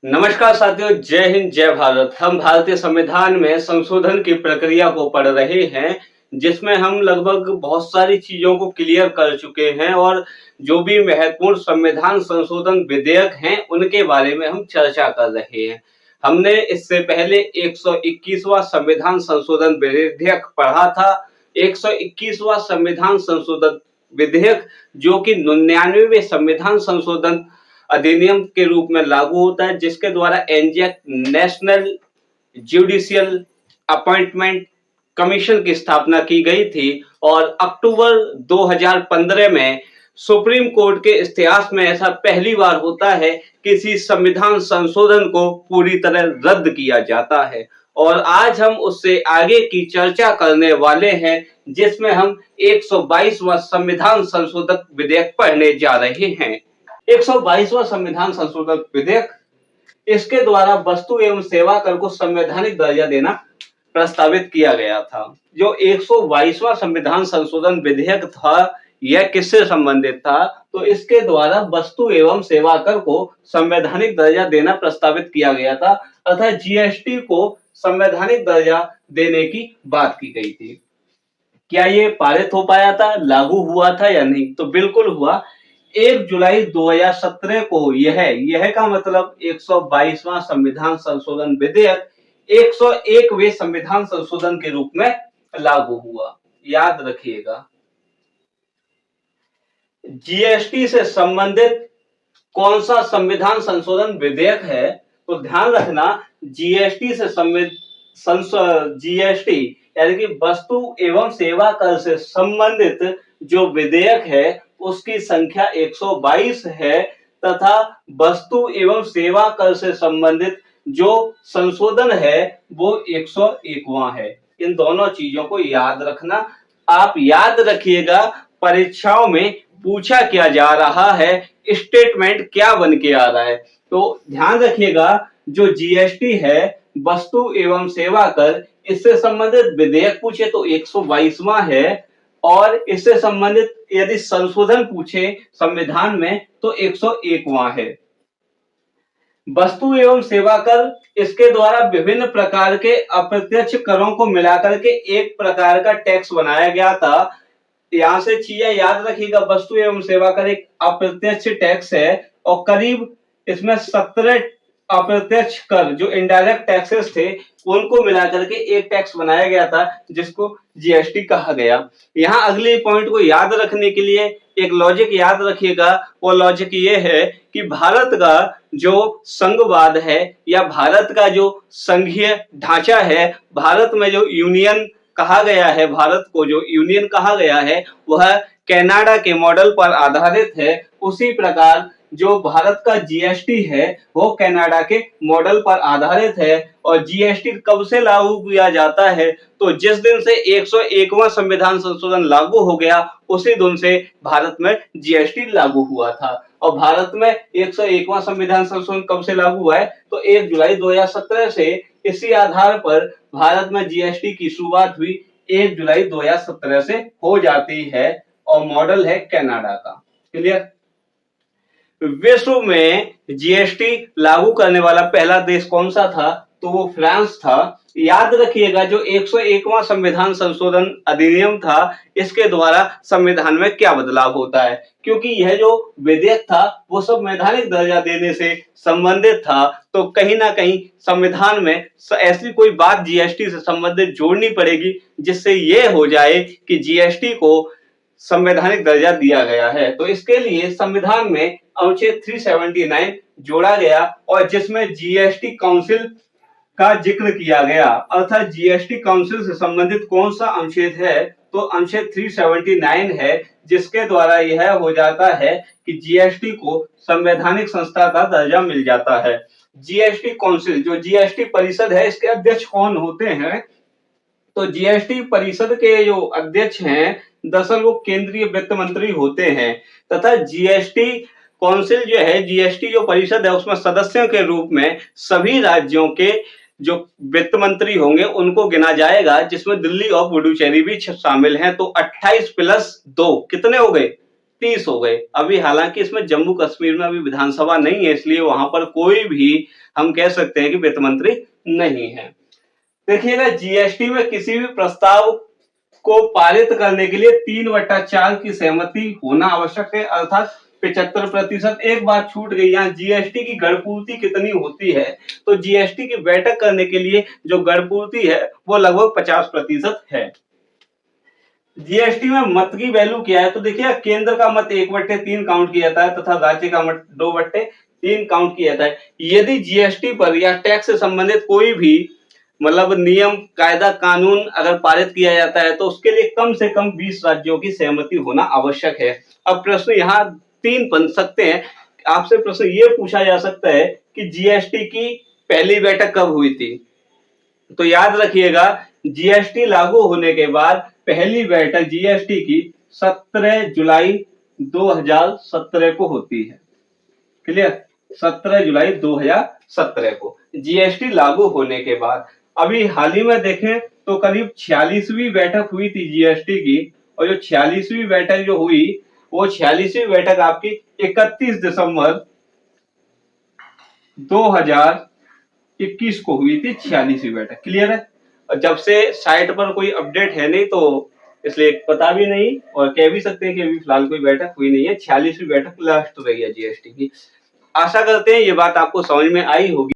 नमस्कार साथियों, जय हिंद, जय भारत। हम भारतीय संविधान में संशोधन की प्रक्रिया को पढ़ रहे हैं, जिसमें हम लगभग बहुत सारी चीजों को क्लियर कर चुके हैं और जो भी महत्वपूर्ण संविधान संशोधन विधेयक हैं, उनके बारे में हम चर्चा कर रहे हैं। हमने इससे पहले 121वां संविधान संशोधन विधेयक पढ़ा था। 121वां संविधान संशोधन विधेयक जो कि 99वें संविधान संशोधन अधिनियम के रूप में लागू होता है, जिसके द्वारा एनजेक नेशनल जुडिशियल अपॉइंटमेंट कमीशन की स्थापना की गई थी और अक्टूबर 2015 में सुप्रीम कोर्ट के इतिहास में ऐसा पहली बार होता है किसी संविधान संशोधन को पूरी तरह रद्द किया जाता है। और आज हम उससे आगे की चर्चा करने वाले हैं, जिसमें हम 122वां संविधान संशोधन विधेयक पढ़ने जा रहे हैं। 122वां संविधान संशोधन विधेयक, इसके द्वारा वस्तु एवं सेवा कर को संवैधानिक दर्जा देना प्रस्तावित किया गया था। जो 122वां संविधान संशोधन विधेयक था, यह किससे संबंधित था? तो इसके द्वारा वस्तु एवं सेवा कर को संवैधानिक दर्जा देना प्रस्तावित किया गया था, अर्थात जीएसटी को संवैधानिक दर्जा देने की बात की गई थी। क्या ये पारित हो पाया था, लागू हुआ था या नहीं? तो बिल्कुल हुआ। 1 जुलाई 2017 को यह का मतलब 122वां संविधान संशोधन विधेयक 101वें संविधान संशोधन के रूप में लागू हुआ। याद रखिएगा, जीएसटी से संबंधित कौन सा संविधान संशोधन विधेयक है? तो ध्यान रखना, जीएसटी से जीएसटी यानी कि वस्तु एवं सेवा कर से संबंधित जो विधेयक है, उसकी संख्या 122 है तथा वस्तु एवं सेवा कर से संबंधित जो संशोधन है वो 101वां है। इन दोनों चीजों को याद रखना। आप याद रखिएगा, परीक्षाओं में पूछा क्या जा रहा है, स्टेटमेंट क्या बन के आ रहा है। तो ध्यान रखिएगा, जो जीएसटी है, वस्तु एवं सेवा कर, इससे संबंधित विधेयक पूछे तो 122वां है और इससे संबंधित यदि संशोधन पूछे संविधान में तो 101वां है। वस्तु एवं सेवा कर, इसके द्वारा विभिन्न प्रकार के अप्रत्यक्ष करों को मिलाकर के एक प्रकार का टैक्स बनाया गया था। यहां से चीजें याद रखिएगा, वस्तु एवं सेवा कर एक अप्रत्यक्ष टैक्स है और करीब इसमें 17 अप्रत्यक्ष कर जो इनडायरेक्ट टैक्सेस थे, उनको मिलाकर के एक टैक्स बनाया गया था, जिसको जीएसटी कहा गया। यहाँ अगले पॉइंट को याद रखने के लिए एक लॉजिक याद रखिएगा। वो लॉजिक ये है कि भारत का जो संघवाद है या भारत का जो संघीय ढांचा है, भारत में जो यूनियन कहा गया है, भारत को जो यूनियन कहा गया है, वह कनाडा के मॉडल पर आधारित है। उसी प्रकार जो भारत का जीएसटी है, वो कनाडा के मॉडल पर आधारित है। और जीएसटी कब से लागू किया जाता है? तो जिस दिन से 101वां संविधान संशोधन लागू हो गया, उसी दिन से भारत में जीएसटी लागू हुआ था। और भारत में 101वां संविधान संशोधन कब से लागू हुआ है? तो 1 जुलाई 2017 से। इसी आधार पर भारत में जीएसटी की शुरुआत हुई 1 जुलाई 2017 से हो जाती है और मॉडल है कनाडा का। क्लियर? विश्व में जीएसटी लागू करने वाला पहला देश कौन सा था? तो वो फ्रांस था। याद रखिएगा, जो 101वां संविधान संशोधन अधिनियम था, इसके द्वारा संविधान में क्या बदलाव होता है? क्योंकि यह जो विधेयक था वो संवैधानिक दर्जा देने से संबंधित था, तो कहीं ना कहीं संविधान में ऐसी कोई बात जीएसटी से संबंधित जोड़नी पड़ेगी, जिससे ये हो जाए कि जीएसटी को संवैधानिक दर्जा दिया गया है। तो इसके लिए संविधान में अनुच्छेद 379 जोड़ा गया और जिसमें जीएसटी काउंसिल का जिक्र किया गया। अर्थात जीएसटी काउंसिल से संबंधित कौन सा अनुच्छेद है? तो अनुच्छेद 379 है, जिसके द्वारा यह हो जाता है कि जीएसटी को संवैधानिक संस्था का दर्जा मिल जाता है। जीएसटी काउंसिल, जो जीएसटी परिषद है, इसके अध्यक्ष कौन होते हैं? तो जीएसटी परिषद के जो अध्यक्ष हैं, दरअसल वो केंद्रीय वित्त मंत्री होते हैं तथा जीएसटी काउंसिल जो है, जीएसटी जो परिषद है, उसमें सदस्यों के रूप में सभी राज्यों के जो वित्त मंत्री होंगे उनको गिना जाएगा, जिसमें दिल्ली और पुडुचेरी भी शामिल हैं। तो 28 + 2 कितने हो गए? 30 हो गए। अभी हालांकि इसमें जम्मू कश्मीर में अभी विधानसभा नहीं है, इसलिए वहां पर कोई भी हम कह सकते हैं कि वित्त मंत्री नहीं है। देखिएगा, जीएसटी में किसी भी प्रस्ताव को पारित करने के लिए 3/4 की सहमति होना आवश्यक है, अर्थात 75%। एक बात छूट गई, यहाँ जीएसटी की गढ़पूर्ति कितनी होती है, तो जीएसटी की बैठक करने के लिए जो गढ़पूर्ति है वो लगभग 50% है। जीएसटी में मत की वैल्यू क्या है, तो देखिए केंद्र का मत 1/3 काउंट किया जाता है तथा राज्य का मत 2/3 काउंट किया जाता है। यदि जीएसटी पर या टैक्स से संबंधित कोई भी मतलब नियम, कायदा, कानून अगर पारित किया जाता है तो उसके लिए कम से कम 20 राज्यों की सहमति होना आवश्यक है। अब प्रश्न यहाँ 3 बन सकते हैं। आपसे प्रश्न ये पूछा जा सकता है कि जीएसटी की पहली बैठक कब हुई थी, तो याद रखिएगा जीएसटी लागू होने के बाद पहली बैठक जीएसटी की 17 जुलाई 2017 को होती है। क्लियर, 17 जुलाई 2017 को जीएसटी लागू होने के बाद। अभी हाल ही में देखें तो करीब 46वीं बैठक हुई थी जीएसटी की, और जो 46वीं बैठक जो हुई वो 46वीं बैठक आपकी 31 दिसंबर 2021 को हुई थी, 46वीं बैठक। क्लियर है, और जब से साइट पर कोई अपडेट है नहीं तो इसलिए पता भी नहीं, और कह भी सकते हैं कि अभी फिलहाल कोई बैठक हुई नहीं है। 46वीं बैठक लास्ट रही है जीएसटी की। आशा करते हैं ये बात आपको समझ में आई होगी।